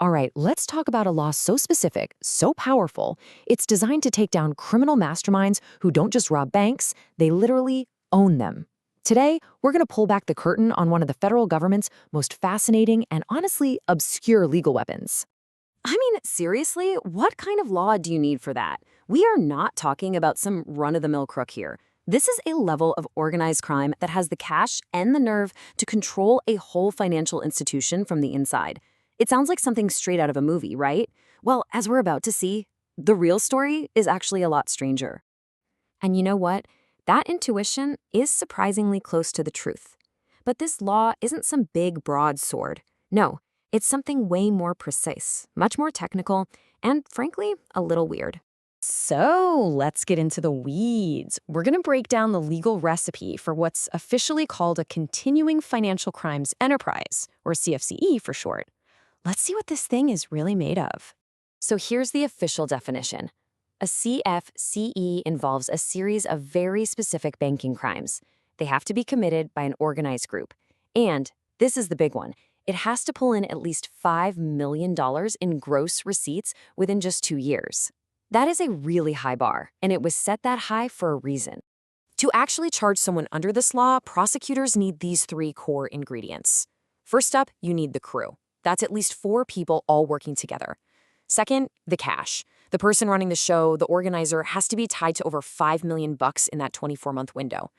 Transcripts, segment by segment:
All right, let's talk about a law so specific, so powerful, it's designed to take down criminal masterminds who don't just rob banks, they literally own them. Today, we're going to pull back the curtain on one of the federal government's most fascinating and honestly obscure legal weapons. I mean, seriously, what kind of law do you need for that? We are not talking about some run-of-the-mill crook here. This is a level of organized crime that has the cash and the nerve to control a whole financial institution from the inside. It sounds like something straight out of a movie, right? Well, as we're about to see, the real story is actually a lot stranger. And you know what? That intuition is surprisingly close to the truth. But this law isn't some big, broad sword. No, it's something way more precise, much more technical, and frankly, a little weird. So let's get into the weeds. We're going to break down the legal recipe for what's officially called a continuing financial crimes enterprise, or CFCE for short. Let's see what this thing is really made of. So here's the official definition. A CFCE involves a series of very specific banking crimes. They have to be committed by an organized group. And, this is the big one, it has to pull in at least $5 million in gross receipts within just 2 years. That is a really high bar, and it was set that high for a reason. To actually charge someone under this law, prosecutors need these 3 core ingredients. First up, you need the crew. That's at least 4 people all working together. Second, the cash. The person running the show, the organizer, has to be tied to over $5 million in that 24-month window.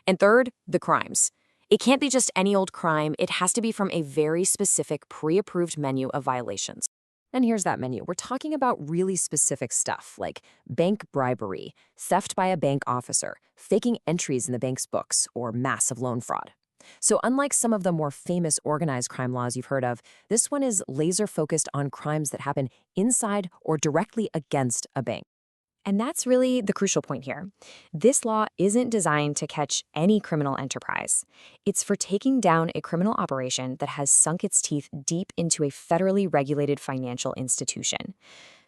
And third, the crimes. It can't be just any old crime. It has to be from a very specific pre-approved menu of violations. And here's that menu. We're talking about really specific stuff like bank bribery, theft by a bank officer, faking entries in the bank's books, or massive loan fraud. So unlike some of the more famous organized crime laws you've heard of, this one is laser-focused on crimes that happen inside or directly against a bank. And that's really the crucial point here. This law isn't designed to catch any criminal enterprise. It's for taking down a criminal operation that has sunk its teeth deep into a federally regulated financial institution.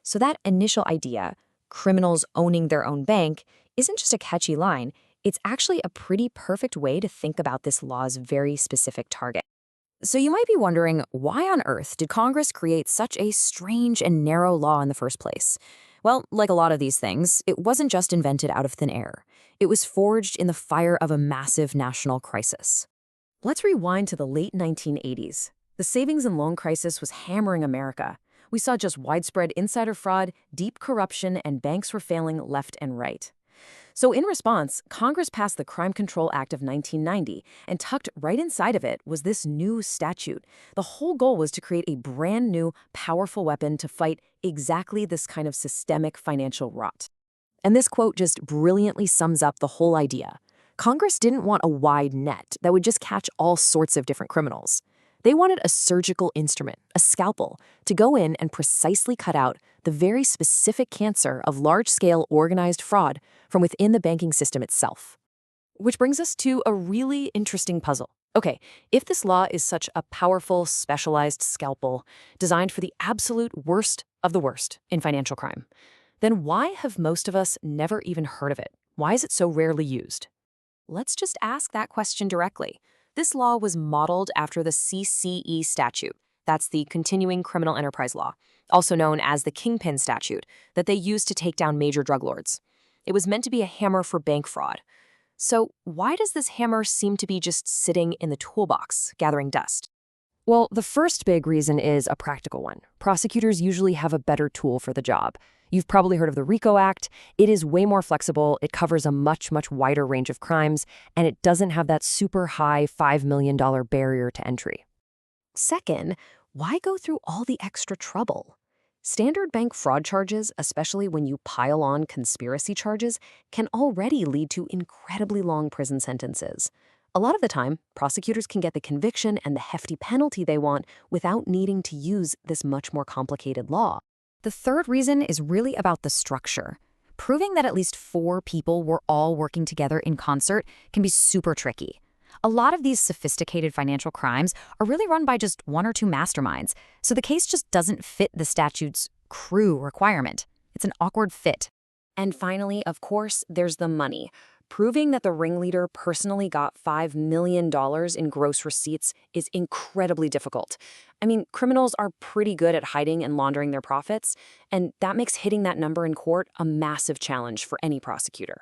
So that initial idea, criminals owning their own bank, isn't just a catchy line. It's actually a pretty perfect way to think about this law's very specific target. So you might be wondering, why on earth did Congress create such a strange and narrow law in the first place? Well, like a lot of these things, it wasn't just invented out of thin air. It was forged in the fire of a massive national crisis. Let's rewind to the late 1980s. The savings and loan crisis was hammering America. We saw just widespread insider fraud, deep corruption, and banks were failing left and right. So in response, Congress passed the Crime Control Act of 1990, and tucked right inside of it was this new statute. The whole goal was to create a brand new, powerful weapon to fight exactly this kind of systemic financial rot. And this quote just brilliantly sums up the whole idea. Congress didn't want a wide net that would just catch all sorts of different criminals. They wanted a surgical instrument, a scalpel, to go in and precisely cut out the very specific cancer of large-scale organized fraud from within the banking system itself. Which brings us to a really interesting puzzle. Okay, if this law is such a powerful, specialized scalpel designed for the absolute worst of the worst in financial crime, then why have most of us never even heard of it? Why is it so rarely used? Let's just ask that question directly. This law was modeled after the CCE statute. That's the Continuing Criminal Enterprise Law, also known as the kingpin statute, that they used to take down major drug lords. It was meant to be a hammer for bank fraud. So why does this hammer seem to be just sitting in the toolbox, gathering dust? Well, the first big reason is a practical one. Prosecutors usually have a better tool for the job. You've probably heard of the RICO Act. It is way more flexible, it covers a much wider range of crimes, and it doesn't have that super high $5 million barrier to entry. Second, why go through all the extra trouble? Standard bank fraud charges, especially when you pile on conspiracy charges, can already lead to incredibly long prison sentences. A lot of the time, prosecutors can get the conviction and the hefty penalty they want without needing to use this much more complicated law. The third reason is really about the structure. Proving that at least 4 people were all working together in concert can be super tricky. A lot of these sophisticated financial crimes are really run by just 1 or 2 masterminds, so the case just doesn't fit the statute's crew requirement. It's an awkward fit. And finally, of course, there's the money. Proving that the ringleader personally got $5 million in gross receipts is incredibly difficult. I mean, criminals are pretty good at hiding and laundering their profits, and that makes hitting that number in court a massive challenge for any prosecutor.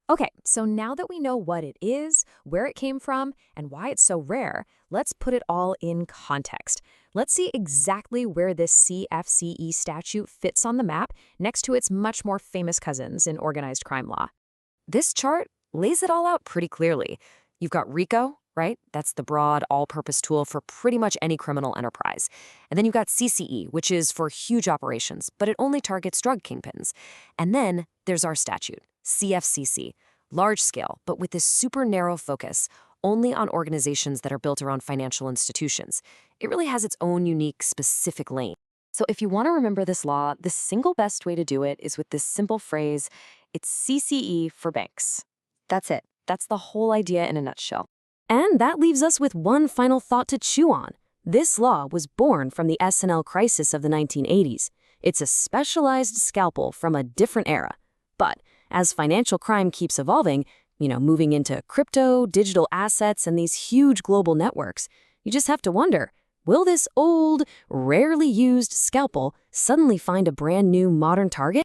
Okay, so now that we know what it is, where it came from, and why it's so rare, let's put it all in context. Let's see exactly where this CFCE statute fits on the map next to its much more famous cousins in organized crime law. This chart lays it all out pretty clearly. You've got RICO, right? That's the broad, all-purpose tool for pretty much any criminal enterprise. And then you've got CCE, which is for huge operations, but it only targets drug kingpins. And then there's our statute, CFCC, large scale, but with this super narrow focus, only on organizations that are built around financial institutions. It really has its own unique, specific lane. So if you want to remember this law, the single best way to do it is with this simple phrase, it's CCE for banks. That's it. That's the whole idea in a nutshell. And that leaves us with one final thought to chew on. This law was born from the S&L crisis of the 1980s. It's a specialized scalpel from a different era. But as financial crime keeps evolving, moving into crypto, digital assets, and these huge global networks, you just have to wonder, will this old, rarely used scalpel suddenly find a brand new modern target?